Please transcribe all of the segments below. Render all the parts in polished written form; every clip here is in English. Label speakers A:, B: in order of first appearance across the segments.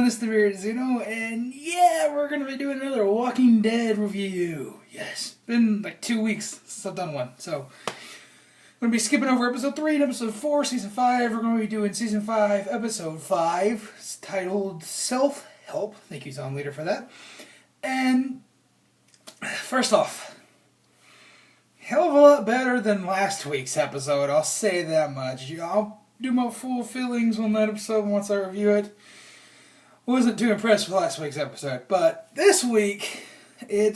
A: Mr. Beardzino, and yeah, we're gonna be doing another Walking Dead review. Yes, been like 2 weeks since I've done one, so I'm gonna be skipping over episode 3 and episode 4, season 5. We're gonna be doing season 5, episode 5. It's titled Self Help. Thank you, Zone Leader, for that. And first off, hell of a lot better than last week's episode. I'll say that much. I'll do my full feelings on that episode once I review it. Wasn't too impressed with last week's episode, but this week it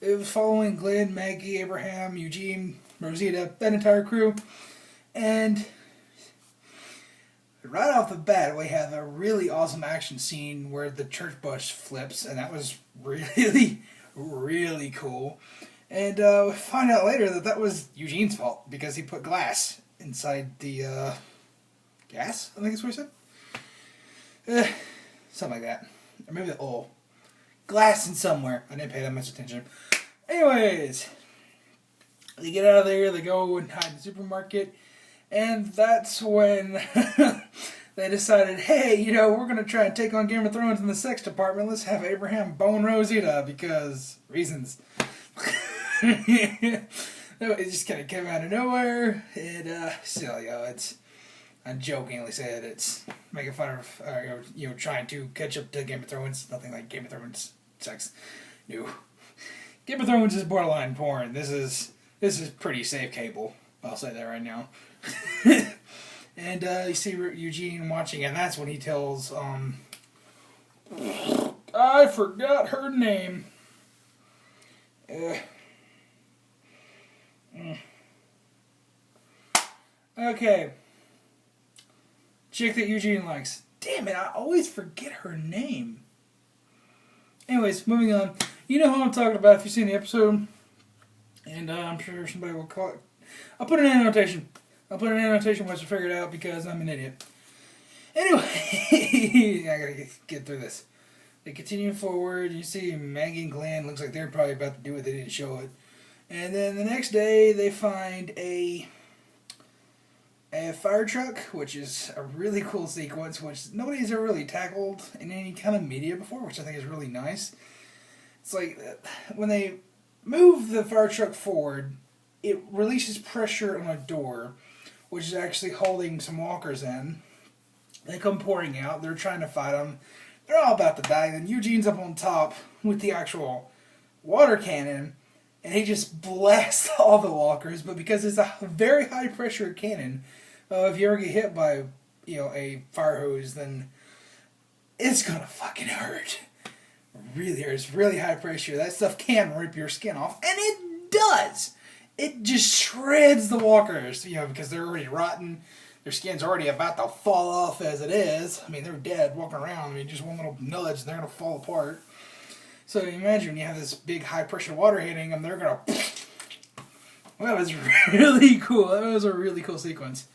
A: was following Glenn, Maggie, Abraham, Eugene, Rosita, that entire crew, and right off the bat we have a really awesome action scene where the church bus flips, and that was really, really cool. And we find out later that that was Eugene's fault because he put glass inside the gas, I think that's what he said. Something like that. Or maybe the oil. Glass in somewhere. I didn't pay that much attention. Anyways, they get out of there, they go and hide in the supermarket, and that's when they decided, hey, we're going to try and take on Game of Thrones in the sex department. Let's have Abraham bone Rosita because reasons. It just kind of came out of nowhere, and still, I jokingly said it's making fun of, trying to catch up to Game of Thrones. Nothing like Game of Thrones sex. No. Game of Thrones is borderline porn. This is pretty safe cable. I'll say that right now. And you see Eugene watching, and that's when he tells, I forgot her name. Okay. Chick that Eugene likes. Damn it, I always forget her name. Anyways, moving on. You know who I'm talking about if you've seen the episode. And I'm sure somebody will call it. I'll put an annotation. Once I figure it out because I'm an idiot. Anyway, I gotta get through this. They continue forward. You see Maggie and Glenn. Looks like they're probably about to do it. They didn't show it. And then the next day they find a fire truck, which is a really cool sequence, which nobody's ever really tackled in any kind of media before, which I think is really nice. It's like when they move the fire truck forward, it releases pressure on a door, which is actually holding some walkers in. They come pouring out. They're trying to fight them. They're all about to die. And then Eugene's up on top with the actual water cannon, and he just blasts all the walkers. But because it's a very high pressure cannon, if you ever get hit by a fire hose, then it's gonna fucking hurt. Really hurts. It's really high pressure. That stuff can rip your skin off, and it does. It just shreds the walkers, because they're already rotten. Their skin's already about to fall off as it is. I mean, they're dead walking around. I mean, just one little nudge, and they're gonna fall apart. So imagine you have this big high pressure water hitting them, they're gonna. Well, that was really cool. That was a really cool sequence.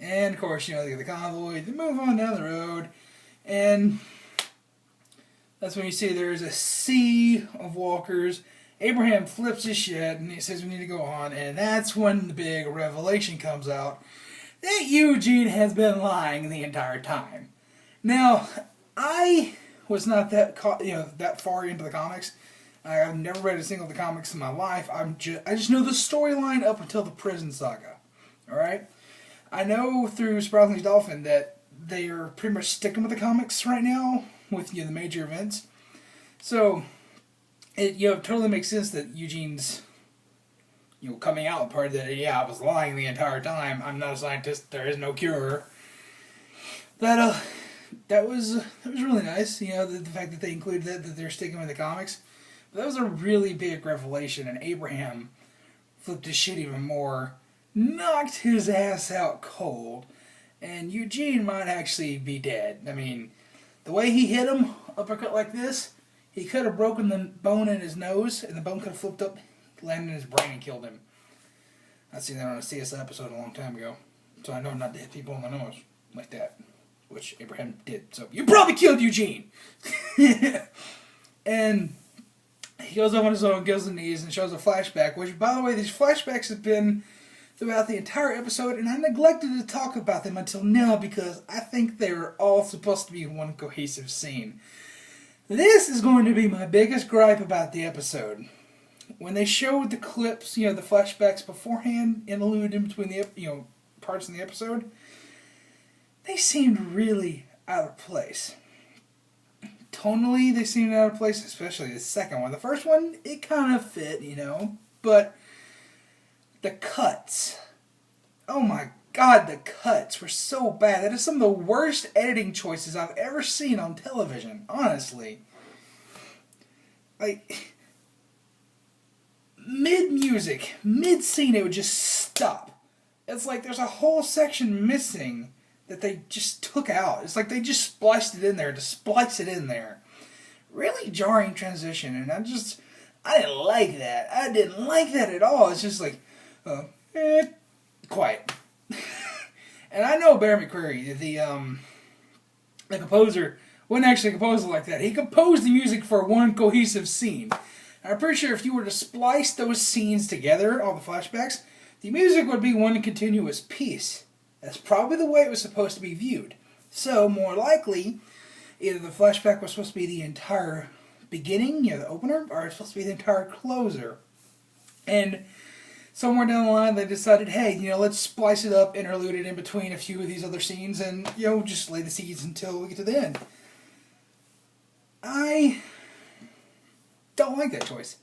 A: And of course, they get the convoy, they move on down the road, and that's when you see there's a sea of walkers. Abraham flips his shit, and he says we need to go on, and that's when the big revelation comes out that Eugene has been lying the entire time. Now, I was not that that far into the comics. I've never read a single of the comics in my life. I just know the storyline up until the prison saga. All right. I know through Sprouthling's Dolphin that they are pretty much sticking with the comics right now with the major events. So it totally makes sense that Eugene's coming out part that I was lying the entire time. I'm not a scientist. There is no cure. That was really nice. The fact that they included that they're sticking with the comics. But that was a really big revelation, and Abraham flipped his shit even more. Knocked his ass out cold, and Eugene might actually be dead. I mean, the way he hit him, uppercut like this, he could have broken the bone in his nose, and the bone could have flipped up, landed in his brain, and killed him. I've seen that on a CS episode a long time ago, so I know not to hit people in the nose like that, which Abraham did. So you probably killed Eugene. And he goes up on his own, goes to the knees, and shows a flashback, which, by the way, these flashbacks have been throughout the entire episode, and I neglected to talk about them until now because I think they're all supposed to be one cohesive scene. This is going to be my biggest gripe about the episode. When they showed the clips, the flashbacks beforehand, interlude in between the, parts in the episode, they seemed really out of place. Tonally, they seemed out of place, especially the second one. The first one, it kind of fit, but the cuts, oh my god, the cuts were so bad. That is some of the worst editing choices I've ever seen on television, honestly. Like, mid-music, mid-scene, it would just stop. It's like there's a whole section missing that they just took out. It's like they just spliced it in there to splice it in there. Really jarring transition, and I didn't like that. I didn't like that at all. It's just like, quiet. And I know Bear McCreary, the composer, wasn't actually composed like that. He composed the music for one cohesive scene. And I'm pretty sure if you were to splice those scenes together, all the flashbacks, the music would be one continuous piece. That's probably the way it was supposed to be viewed. So, more likely, either the flashback was supposed to be the entire beginning, the opener, or it's supposed to be the entire closer. And somewhere down the line, they decided, hey, let's splice it up, interlude it in between a few of these other scenes, and, just lay the seeds until we get to the end. I don't like that choice.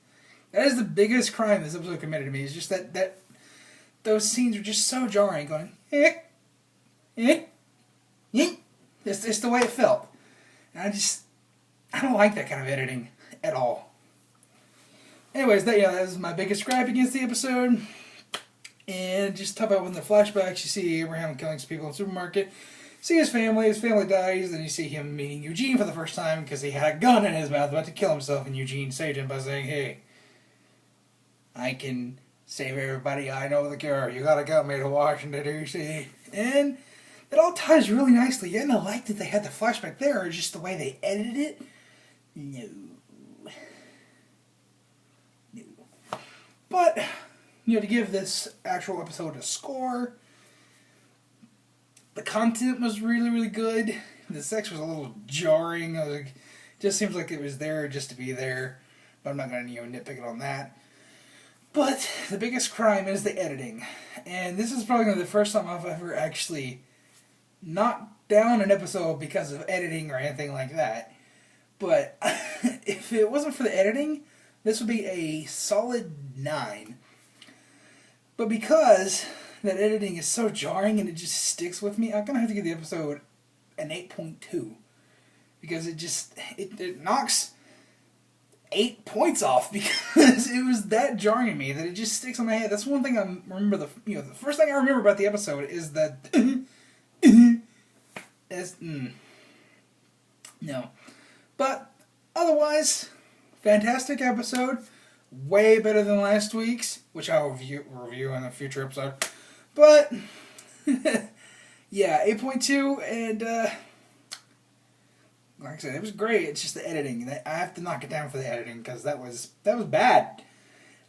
A: That is the biggest crime this episode committed to me, is just that those scenes are just so jarring, going, It's the way it felt. And I don't like that kind of editing at all. Anyways, that was my biggest gripe against the episode. And just talk about when the flashbacks, you see Abraham killing some people in the supermarket. See his family dies, then you see him meeting Eugene for the first time because he had a gun in his mouth about to kill himself, and Eugene saved him by saying, hey, I can save everybody I know the cure. You gotta get me to Washington, D.C. And it all ties really nicely. And I like that they had the flashback there, or just the way they edited it. No. But, to give this actual episode a score, the content was really, really good. The sex was a little jarring. I was like, just seems like it was there just to be there. But I'm not going to nitpick it on that. But the biggest crime is the editing. And this is probably the first time I've ever actually knocked down an episode because of editing or anything like that. But if it wasn't for the editing, this would be a solid 9. But because that editing is so jarring and it just sticks with me, I'm going to have to give the episode an 8.2. Because it knocks 8 points off because it was that jarring to me that it just sticks on my head. That's one thing I remember. The first thing I remember about the episode is that no, but otherwise, fantastic episode. Way better than last week's, which I'll review in a future episode. But yeah, 8.2, and like I said, it was great. It's just the editing. I have to knock it down for the editing because that was bad.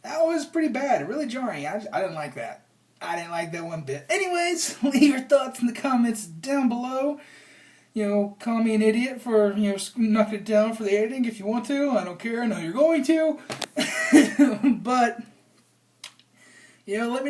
A: That was pretty bad. Really jarring. I didn't like that. I didn't like that one bit. Anyways, leave your thoughts in the comments down below. Call me an idiot for, knocking it down for the editing if you want to. I don't care. I know you're going to. But, let me